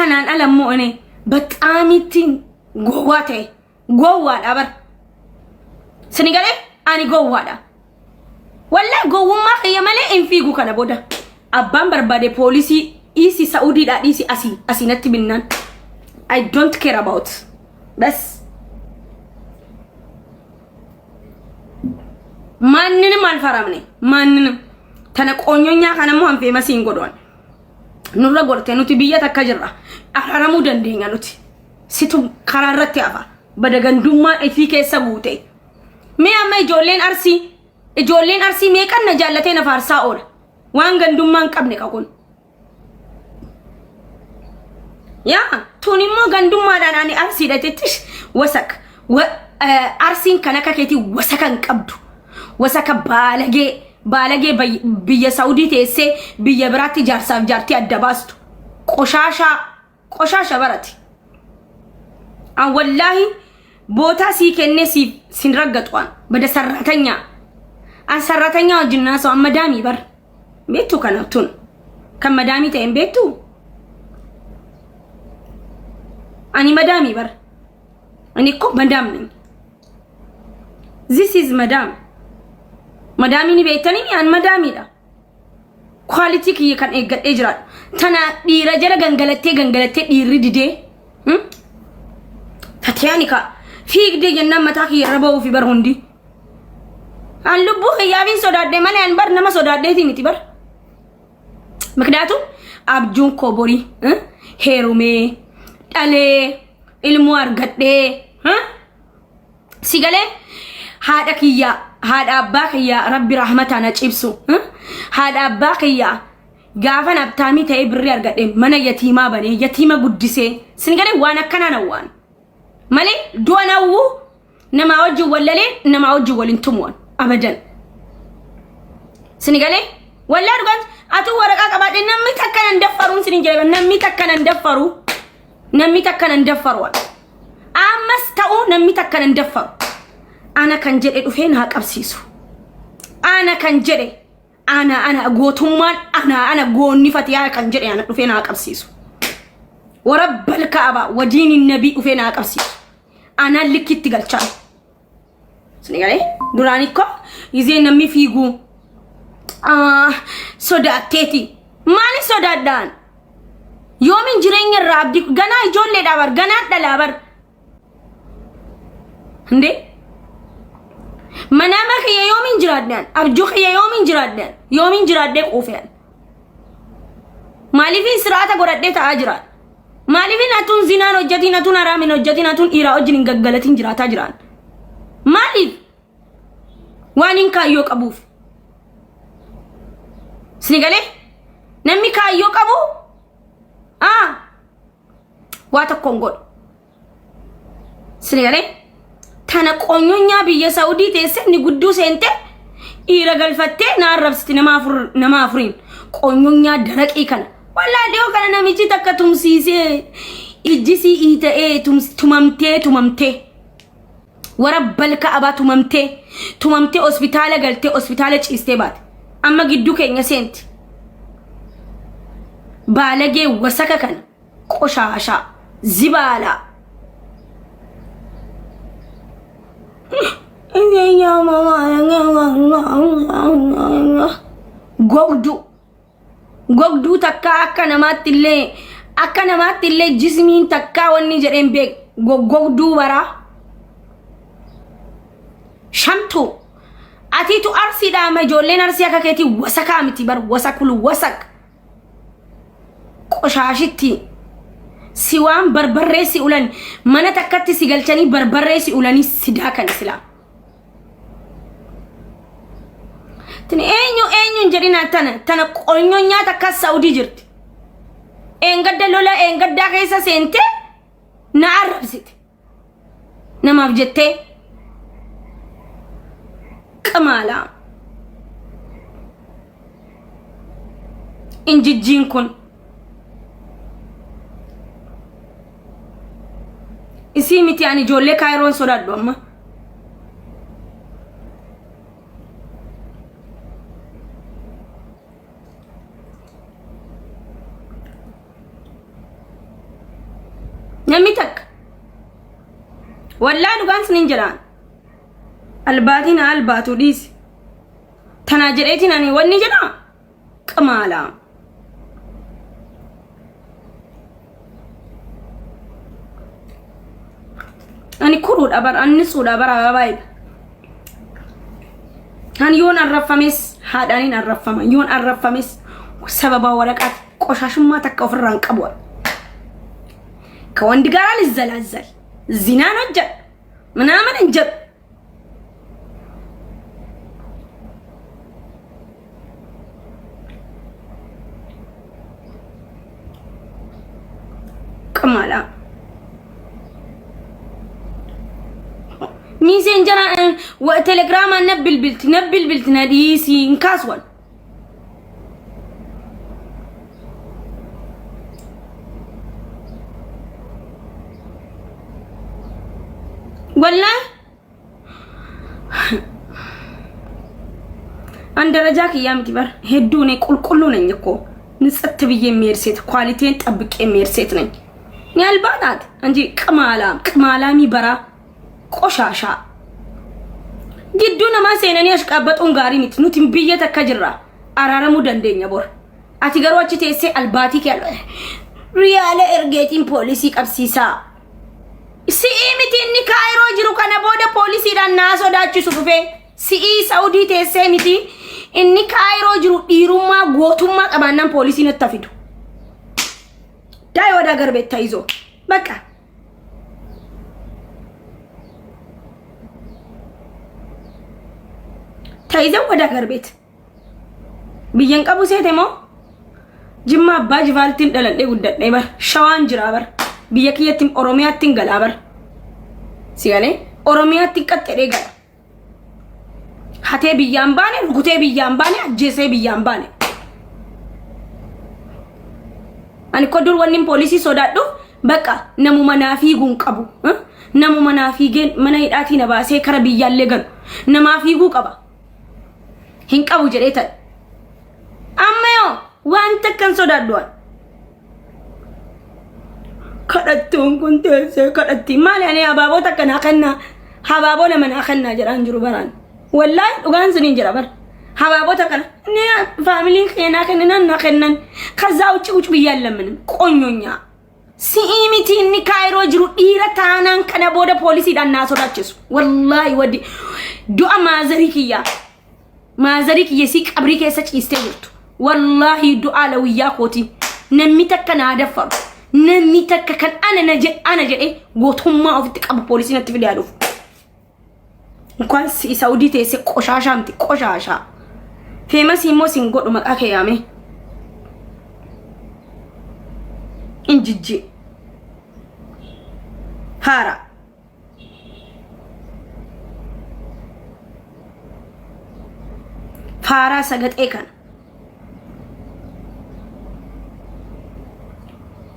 kanaan alammoo ane baxaamitti gowwaate gowwaadha bar sinigale ani gowwaadha wallahi gowwummaa kiyya malee hin fiigu kana booda abbaan barbaade poolisii isi Saudi da isi asinatti binnan I don't care about bas ማንንም አልፈራምኔ ማንንም ተነቆኞኛ ከነሞ አንፌ መሲን ጎዶን ኑራ ጎርቴኑቲ ብያ ተከጅራ አራራሙ ደንደኛ ኑቲ ሲቱ ከራረት ያፋ በደገንዱማ እፊ ከሰቡቴ ሚያመ ጆሌን አርሲ ሜቀን ነጃለቴ ነፋርሳ ኦል ዋን ገንዱማን ቀብኔ ቀቁን ያ ቱኒሞ ገንዱማ ዳናኒ አርሲ ደትሽ ወሰክ አርሲን ከነከኬቲ ወሰከን ቀብዱ ወሰከ ባለጌ ብየ ሳውዲ ተሰ ብየ ብራት ጃርሳፍ ጃርቲ አደባስቱ ቆሻሻ በረት አን ወላሂ ቦታ ሲከነ ሲንረገጧን በደ ሰራተኛ ወጅና ሰው አመዳሚ በር ቤቱ ከነቱን ከመዳሚ ተን ቤቱ አኒ መዳሚ በር እኔ እኮ መዳም ነኝ this is madamini beetani an madamida quality ki kan egadde jira tana dira jala gangalate diri dide tatiyani ka fiigde jenna mata ki rabaw fi barhundi an lubbu khiyabin sodadde male an bar nama sodadde timiti bar makdatu abjun kobori herume dale ilmu argadde sigale hada kiya هذا أباك يا ربي رحمتنا تشيبسو هذا أباك يا قافنا بتامي تيبري أرقدم من يتيمة بني يتيمة قدسي سنقولي وانا كنا نوان مالي دوانا وو نما وجه ولا لين نما وجه ولا انتمون أبدا سنقولي ولا رقص أتو ورقة كبار نمي تكنا ندفرون سنقولي نمي تكنا ندفرون أمستو نمي تكنا ندفر أنا كان جري أفين هاك أبسيسو أنا كان جري أنا قوتمان أنا قوني فتيا كان جري أنا أفين هاك أبسيسو ورب الكعبة ودين النبي أفين هاك أبسيسو أنا اللي كنت قلتشان سنقالي دوراني كو يزي نمي فيقو صدات تيتي ماني صدات دان يومين جرين الراب دي غنا يجون لي دابر غنا دلابر هندي منامك يا يومين جرادن أرجوك يا يومين جرادن قوفيان مالي في سرعة قردة تاجران مالي في ناتون زنان وجتي ناتون أرامين وجتي ناتون إيرا وجنين قلتين جرات تاجران مالي وانين كايوك أبوف سنقالي نمي كايوك أبو واتك كونغول سنقالي تانا قونيونيا بيا سعودي تسني قدو سنتي إيرا قلفتي نعرفت نمافرين قونيونيا درك إيكان ولا ديو كان نميجي تكا تمسيسي إجيسي إيتا تممتي ورب الكعبة تممتي أسبيتالة قلتي أسبيتالة إستيبات أما قدو كينيا سنت بالغي وسكا كان قشاشا زبالة gogdu takka akka namaatille jismiin takka wanni jedhen beek gogdu bara shamtu atitu arsiidha ma ijoolleen arsii akka keetii wasakaa miti bar wasakul wasak qoshaashitti si waan barbarree si ulan mana takkatti si galchanii barbarree si ulanii sidaa kan isla tin eenyu jedhina tana qonyonya takka Saudi jirti engadda lola engadda keessa seente na arabsite namaaf jettee qamaala injijjiin kun isi miti ani jolle kairon sodaddo amma namni takka wallaa dhugaan sinin jedhaan albaatiin albaatu dhiisi tanaa jedheetiin ani wanni jedhaa qamaalaa ani kuruudha bar annisuudha bara baay'ee han yoon arrafames haadhaniin arrafama yoon arrafames sababa waraqaat qoshashummaa takka ofirraan qabu ከወንድ ጋር ልዘላዘል ዚናን ወጀ ምናምን እንጀ ቅማላ ሚሴንጀር ወቴሌግራም ነብል ብልት ነዲሲ እንካስወል والله عند رجاك ايام تبر هدوني قلقلو ነኝ እኮ ንጽት ብዬ የሚርሴት ኳሊቲን ጠብቄ የሚርሴት ነኝ ያልባናት እንጂ ቅማላሚ በራ ቆሻሻ ግዱና ማሰነን ያሽቃበጡን ጋሪ ንትኑትን ብዬ ተከጅራ አራረሙ ደንደኛ ቦር አቲገሮች ተሴ አልባቲክ ያለ ሪያለ ኤርጌቲን ፖሊሲ ቀብሲሳ ሲኢሚቲኒ ካይሮ ጅሩ ከነ ቦደ ፖሊሲ ዳና ሶዳቺሱ ዱፌ ሲኢ ሳውዲ ተሴሚቲ እኒ ካይሮ ጅሩ ዲሩማ ጎቱማ ቀባናን ፖሊሲ ነተፊዱ ዳይ ወደ ሀገር ቤት ተይዞ በቃ ተይዘው ወደ ሀገር ቤት ቢየንቀቡ ሴቴሞ ጅማ አባጅ ቫልቲን ደለንዴ ጉደድ ነበር ሸዋን ጅራበር ቢየክየትም ኦሮሚያትን ገላበር ሲያኔ ኦሮሚያትን ቀጠሬ ገላ ሀቴ ቢያምባኔ ጉቴ ቢያምባኔ አጀሴ ቢያምባኔ አን ኮዱር ወኒም ፖሊሲ ሶዳዱ በቃ ነሙ መናፊ ጉንቀቡ ነሙ መናፊ ገን መናይዳቲ ነባሴ ከረብያለ ገን ነማፊ ጉቀባ ሂንቀቡ ጀሬተ አመዮ ዋንተ ከን ሶዳዱዋል kadhattuun kun teessee kadhatti maali ani abaaboo takka naa kenna habaaboo lama naa kenna jedhaan jiru baraan wallahi dhugaan siniin jira bar habaaboo takka ni faamilii keenyaa kennan naa kennan kazaa uci biyyaallamንም ቆኞኛ ሲኢሚቲ inni kaayiroo jiru dhiira taanaan kana booda poolisiidhaan naa sodaachisu wallahi wadi du'a maazarii kiyya si qabrii keessa ciistee jirtu wallahi du'a lawiyyaa kooti namni takka naa daffaru namni takka kan ana jedhe gootummaa ofitti qabu poolisiin itti fidee aduuf እንኳን ሳውዲ ተሰ ቆሻሻምቲ ቆሻሻ ፌመስ ሂሞ ሲንጎዱ መቃ ከያሜ እንጅጂ ሃራ ፋራ ሰገጤ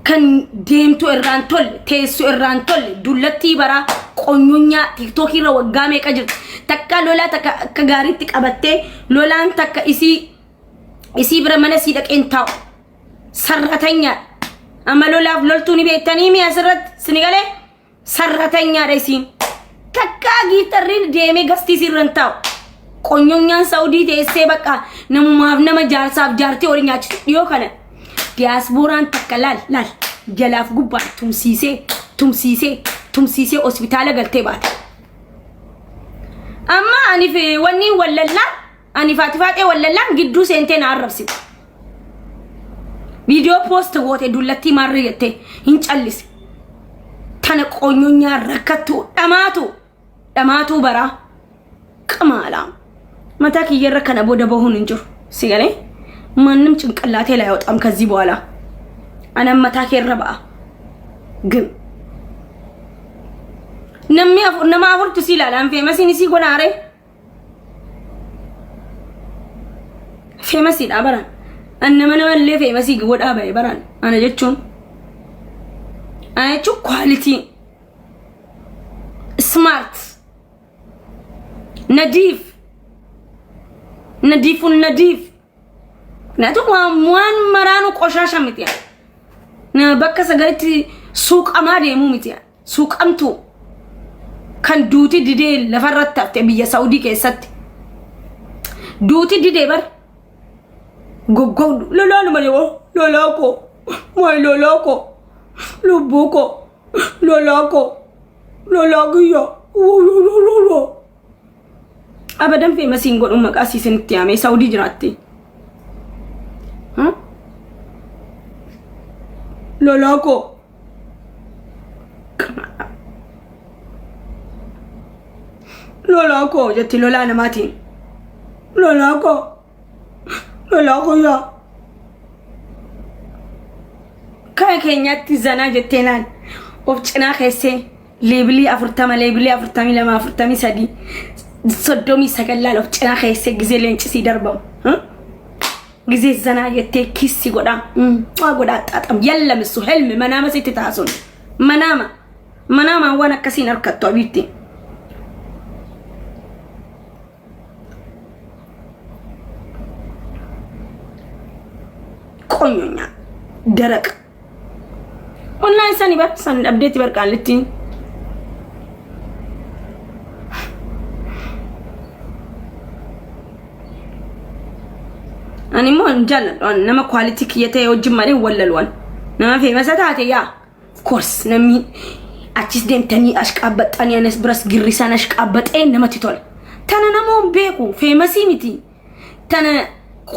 kan deemtu irraan tolle teessu irraan tolle dullatti bara qonyonya tiktok irra waggaa meeqa jirti takka lola takka akka gaariitti qabattee lolaan takka isii bira mana si dhaqeen taa'u sarratanya amma lolaaf loltuuni beektanii mi asirrat sinigale sarratanya dha isiin takka giitarriin deemee gastii sirran taa'u qonyonyaan saudii teessee bakka namumaaf nama jaarsaaf jaartee waliin nyaachisu dhiyoo kana diasporaan takka laal jalaaf gubbaa tumsiisee hospitaala galtee baate amma ani fi wanni wallallaan ani faatifaatee wallallaan gidduu seentee na arrabsitu viidiyoo poost goote dullatti maarri jettee hin callise tana qonyonyaa rakkattu dhamaatu baraa qamaala mataa kiyyarra kana booda bahuun hin jiru sigalee ማንም ጭንቅላቴ ላይ አውጣም ከዚህ በኋላ አናም መታኬ ረባ ግን ነማውርቱ ሲላል አንፈ መሲኒ ሲጎናሬ ፌመስ ይዳበራ እነመነመለ ፌመስ ይጎዳ ባይበራን አነጀቹን አያቹ ኳሊቲ ስማርት ነዲፍ ናቱ ዋን መራኑ ቆሻሻ ምትያ በቃ ሰገሪት suuq amaa deemuu miti suuqamtu kan duuti didee lafarratti hafte biyya Saudi keessatti duuti didee bar goggoo lolaan malee lolaako mooy lolaako lubbuko lolaako lolaagiya lolo abadan famasiin godhu maqaa siisanitti yaame Saudi jiraatti lolaako lolaako jetti lolaa namaatiin lolaako ya kaya keenyatti zanaa jetteenaan of cinaa keessee leebilii 40 leebilii 42 43 soddomii sagallaan of cinaa keessee gizee leencisii darbamu gizee zanaa jettee kissi godhaa godhaa xaaxam yallamisu helmi manaama sitti taasuun manaama waan akkasiin harkattu abiitti ቆኞኛ ደረቅ ኦንላይን ሰኒ በር ሰን አፕዴት ይበርቃልቲ አኒሞ እንጃለን ነማ ኳሊቲ ከየተ ወጅማሪ ወለልዋል ነማ ፈመሰታተ ያ ኮርስ ነሚ አቺስ ደምተኒ አሽቃበጣን ያነስ ብረስ ግሪሳን አሽቃበጠ ነመትቶል ተነነሞ ቤኩ ፈመሲ ሚቲ ተነ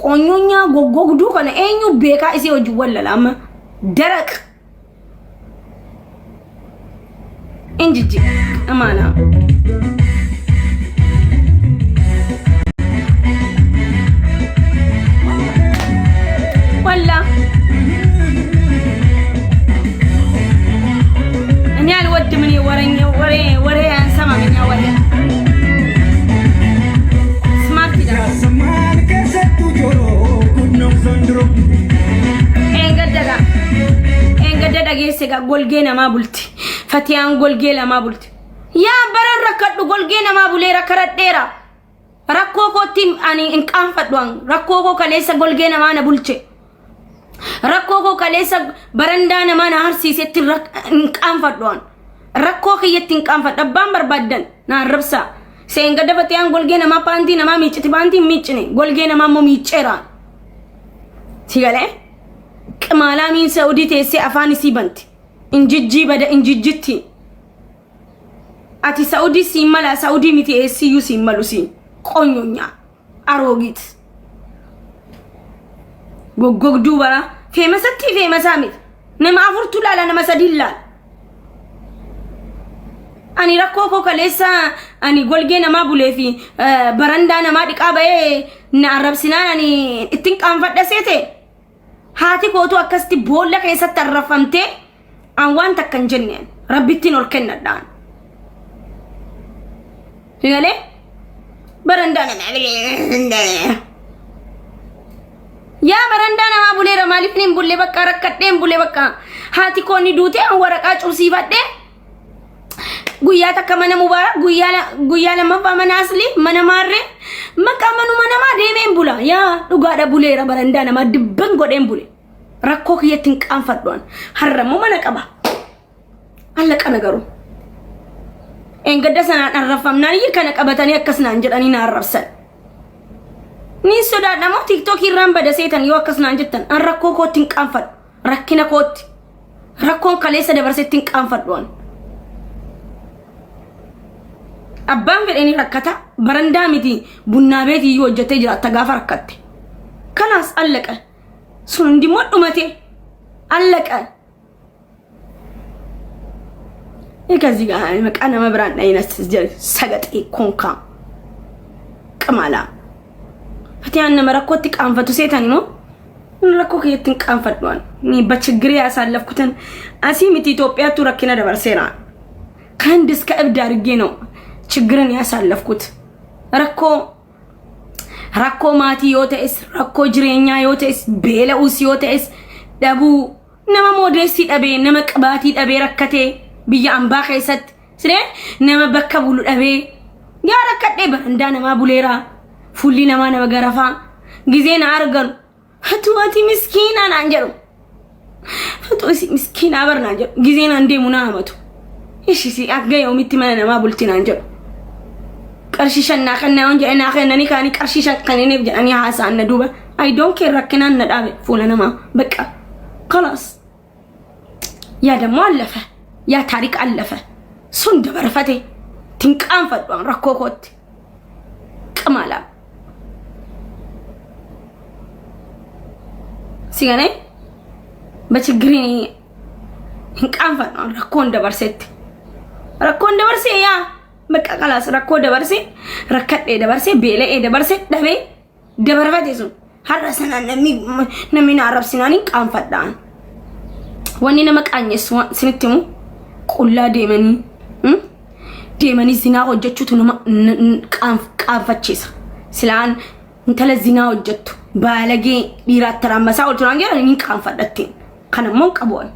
ቆኞኛ ጎጎግዱ ከነ ኤኙ ቤካ እሲ ወጅ ወለላም ደረቅ እንጂጂ አማና ወላ እኔ አልወድም እኔ ወሬ አንሰማኛ ወሬ engada geesse ga golgee nama bulti fatiyaan golgee lama bulti yaa baran rakkadhu golgee nama bulee rakkaradheera rakkoo kootti ani inqaanfadhuan rakkoo koo kaleessa golgee nama na bulche rakkoo koo kaleessa barandaa nama na harsiisetti inqaanfadhuan rakkoo kiyyatti inqaanfadhu abbaan barbaadan na arrabsa engada fatiyaan golgee nama paantii nama miiciti paantii miicine golgee nama ammoo miiceera sigale ቅማላሚን ሳውዲ ተሴ አፋን ሲበንት እንጂጂ በደ እንጂጂቲ አቲ ሳውዲ ሲመላ ሳውዲ ሚቲ ኤሲዩ ሲመሉሲ ቆኞኛ አሮጊት ጎጎግዱ በራ ፌመሰቲ ፌመሳሚት ነማፍርቱ ላላ ነመሰዲላ አኒ ረኮኮ ከሌሳ አኒ ጎልጌ ነማ ቡሌፊ በረንዳ ነማ ዲቃበዬ ናረብሲናን አኒ እትንቃን ፈደሴቴ haati kootu akkasti boolla keessatti arrafamte an waan takkan jenneen rabbittiin ol kennadhaan sigale barandana yaa barandana ma buleera maalifnin bulle bakka rakkadheen bulle bakka haati koonni duute an waraqaa cubsiifadhe guyyaa takka mana mubaarak guyyaa lammaffaa mana asli mana maarree maka manuma nama deemeen bula yaa dhugaadha buleera barandaa nama dibban godheen bule rakkoo kiyyattiin qaanfadhuan harrammoo mana qaba allaqa nagaru engada sanaan arrafamnaan yir kana qabatanii akkasnaan jedhanii na arrabsan ni sodaadhamoo tiktok irraan bada seetan yoo akkasnaan jettan an rakkoo koottiin qaanfadhu rakkina kootti rakkoon kaleessa dabarsettiin qaanfadhuan abbaan fedheni rakkata barandaa miti bunnaa beetii yoo hojjete jiraatta gaafa rakkatte kanaas allaqa sun ndimmoo dhumate allaqa እከዚህ ጋር መቃና መብራን አይነት ሰገጤ ኮንካ ቅማላ ፈቲያን መረኮት ቃንፈቱ ሴታን ነው ረኮክ የትን ቃንፈዷል ኒ በችግር ያሳለፍኩትን አሲሚት ኢትዮጵያ ቱረክና ደበርሴራ ከንድ እስከ እብድ አድርጌ ነው ችግርን ያሳለፍኩት ረኮ ማቲ ዮቴስ ረኮ ጅሬኛ ዮቴስ ቤለኡስ ዮቴስ ደቡ ነማ ሞዴሲ ደቤ ነማ ቅባቲ ደቤ ረከቴ biyya ambaa keessatti siree nama bakka bulu dhabee yaa rakkadhee baranda nama buleera fulli nama garafaa gizee na arganu hatu ati miskiina naan jedhu فطوسي مسكين أبرنا جل جزينا عندي منامته إيش سي أجا يوم يتمنى ما بولتنا نجل كرشيشان ناخنا ونجا ناخنا نيكاني كرشيشان كاني نبجا أني حاسة ندوبة I don't care ركنا ندابة فلنا ما بكا خلاص يا ده مؤلفة يا تاريخ ألفة سند برفتي تنك أنفد وان ركوكوت كمالا سيغاني بتجريني هنك أنفد وان ركون دبرسيت ركون دبرسي يا بكا خلاص ركون دبرسي ركت دبرسي بيلي دبرسي دبي دبرفتي سن هرسنا نمي نعرف سناني أنفد دان واني نمك أنيس سنتمو كلا ديماني زنا وجدتو تنما كافتشيس سلان انتلا زنا وجدتو بالغي ديرات ترامسا ولترانجي راني كانفدتين كان مونك ابوي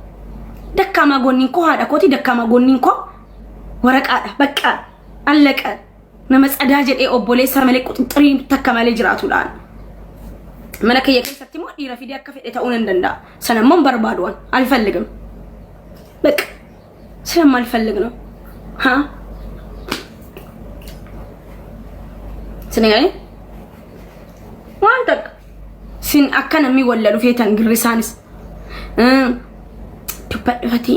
دكا ما غونينكو هذا كوتي دكا ما غونينكو ورقا بقى علق نمص اداجه اي اوبولي سرملي قططري تكمالي جراتو دان منك يكستمو ديرا فيديا كفيتا اونندندا سنمون بربادوان الفلغم بقى سلام الفلغ ነው ها سنغاي وانتك سين اكن የሚወለዱ ፌተን ግሪሳንስ ተፈቲ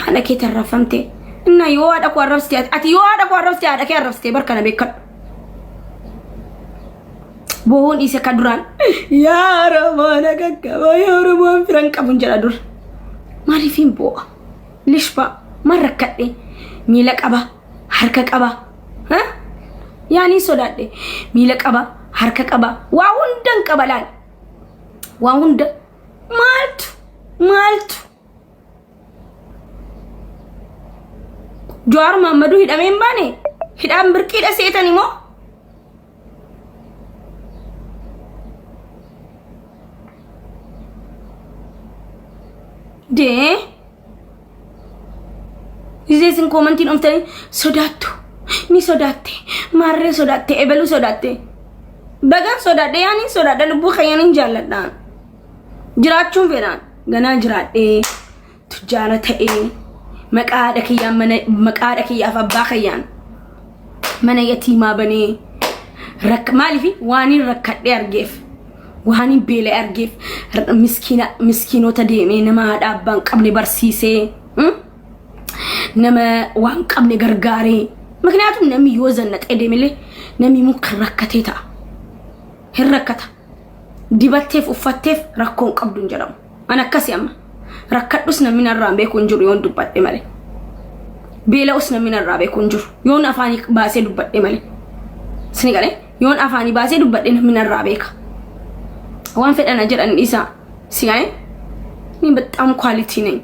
انا كيترفمت እና ይዋዳ ቆረብስቲ አት ይዋዳ ቆረብስቲ አዳ ከረብስቲ በርከነ በከ ቦን ኢሰ ከዱራን ያ ረማና ከከባ ያ ረማን ፍራንካ bunjala ማሪፊን ቦ ልሽባ مركدي ميلا قبا حركه قبا ها يعني سودادي ميلا قبا حركه قبا واوندن قبلال واوند مالت جوار محمدو هدامين باني هدام بركي دا سيتاني مو دي Izin komentin omtani sodatu ni sodate marre sodate ebelu sodate bagan sodate yani sodate lubu khayanin jalladan jirachun fenan gana jirade tujara tae maqada kiya fa ba khayan mana yatima bane rak malifi wani rakade argef wani bele argef miskino tademe nama dabban qabni barsise نما وان قبل غرغاري مكنياتو نمي يوزنق ادميله نمي مكركتيتا هركتا ديباتيف وفتيف ركون قبدون جرام انا كاسيما ركدوس نمين الرامبي كونجور يون دبات مالي بيلاوس نمين الرامبي كونجور يون افاني باسي دبات مالي سنغالي يون افاني باسي دبات نمين الرامبي وان فد انا جر ان عيسى سيغاي ني بتام كواليتي ني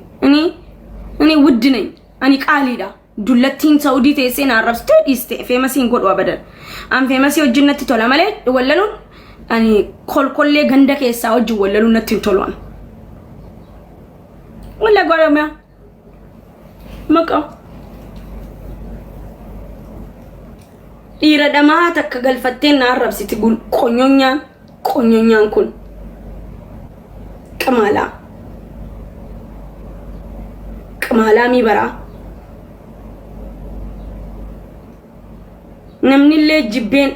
اني ود ني اني قاليدا دولتين سعودي تيسين عربستو ديستي فيمسين قد وابدن ام فيمسي وجنتي تولا مالي وللون اني كل غندك يسا وجه وللون نتي تولوان ولا غرامه مكا إيرا دماتا كغلفتين عربسي تقول كونيونيا كون كمالا ميبرا نمني اللي جبين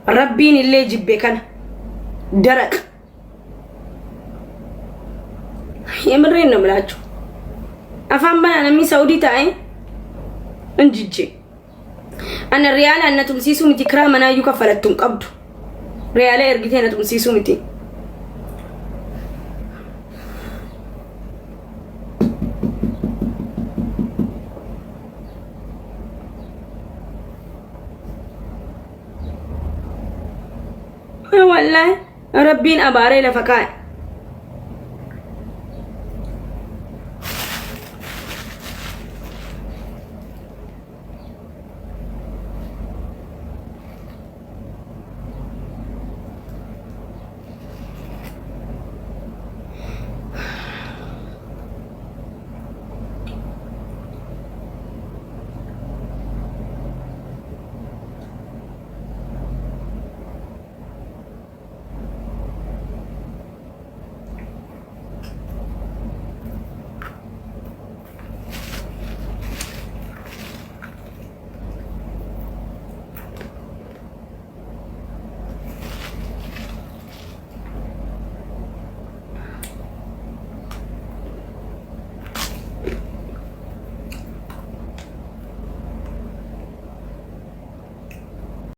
ربين اللي جبي كان درك يمرين نملاجو افهم بنا نمي سعودي تاعي انجيجي انا الريال ان تمسيسو متي كرام انا يو كفلتم قبض ريال ارغيتين تمسيسو متي والله ربين أباري لفكاء